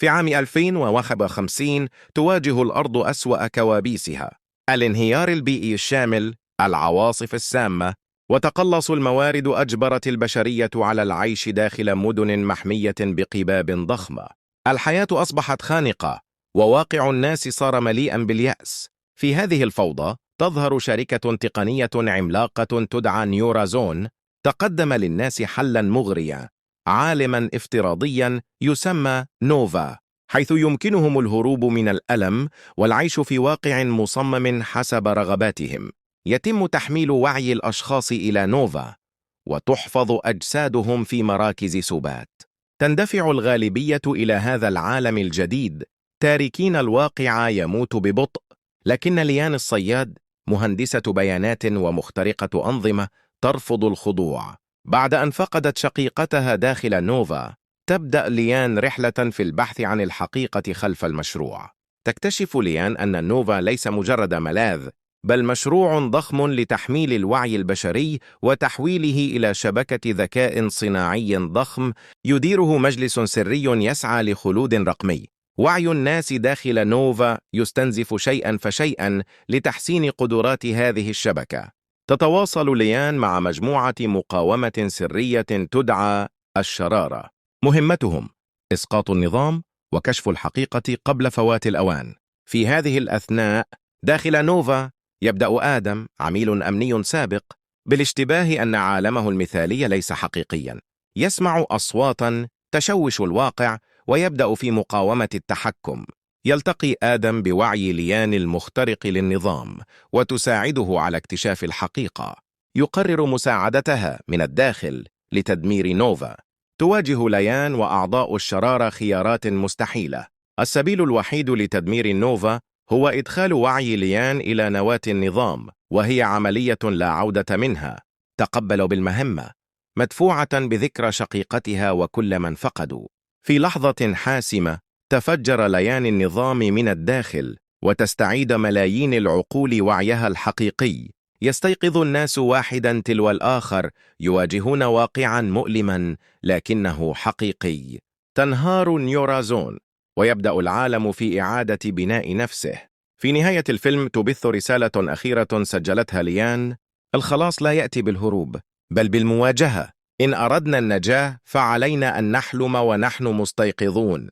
في عام 2051 تواجه الأرض أسوأ كوابيسها: الانهيار البيئي الشامل، العواصف السامة، وتقلص الموارد أجبرت البشرية على العيش داخل مدن محمية بقباب ضخمة. الحياة أصبحت خانقة، وواقع الناس صار مليئا باليأس. في هذه الفوضى تظهر شركة تقنية عملاقة تدعى نيورازون، تقدم للناس حلا مغريا: عالما افتراضيا يسمى نوفا، حيث يمكنهم الهروب من الألم والعيش في واقع مصمم حسب رغباتهم. يتم تحميل وعي الأشخاص إلى نوفا، وتحفظ أجسادهم في مراكز سبات. تندفع الغالبية إلى هذا العالم الجديد، تاركين الواقع يموت ببطء. لكن ليان الصياد، مهندسة بيانات ومخترقة أنظمة، ترفض الخضوع. بعد أن فقدت شقيقتها داخل نوفا، تبدأ ليان رحلة في البحث عن الحقيقة خلف المشروع. تكتشف ليان أن نوفا ليس مجرد ملاذ، بل مشروع ضخم لتحميل الوعي البشري وتحويله إلى شبكة ذكاء صناعي ضخم يديره مجلس سري يسعى لخلود رقمي. وعي الناس داخل نوفا يستنزف شيئا فشيئا لتحسين قدرات هذه الشبكة. تتواصل ليان مع مجموعة مقاومة سرية تدعى الشرارة. مهمتهم إسقاط النظام وكشف الحقيقة قبل فوات الأوان. في هذه الأثناء داخل نوفا يبدأ آدم، عميل أمني سابق، بالاشتباه أن عالمه المثالي ليس حقيقيا. يسمع أصواتا تشوش الواقع ويبدأ في مقاومة التحكم. يلتقي آدم بوعي ليان المخترق للنظام، وتساعده على اكتشاف الحقيقة. يقرر مساعدتها من الداخل لتدمير نوفا. تواجه ليان وأعضاء الشرارة خيارات مستحيلة. السبيل الوحيد لتدمير نوفا هو إدخال وعي ليان إلى نواة النظام، وهي عملية لا عودة منها. تقبل بالمهمة، مدفوعة بذكرى شقيقتها وكل من فقدوا. في لحظة حاسمة تفجر ليان النظام من الداخل، وتستعيد ملايين العقول وعيها الحقيقي. يستيقظ الناس واحدا تلو الآخر، يواجهون واقعا مؤلما لكنه حقيقي. تنهار نيورازون، ويبدأ العالم في إعادة بناء نفسه. في نهاية الفيلم تبث رسالة أخيرة سجلتها ليان: الخلاص لا يأتي بالهروب، بل بالمواجهة. إن أردنا النجاة فعلينا أن نحلم ونحن مستيقظون.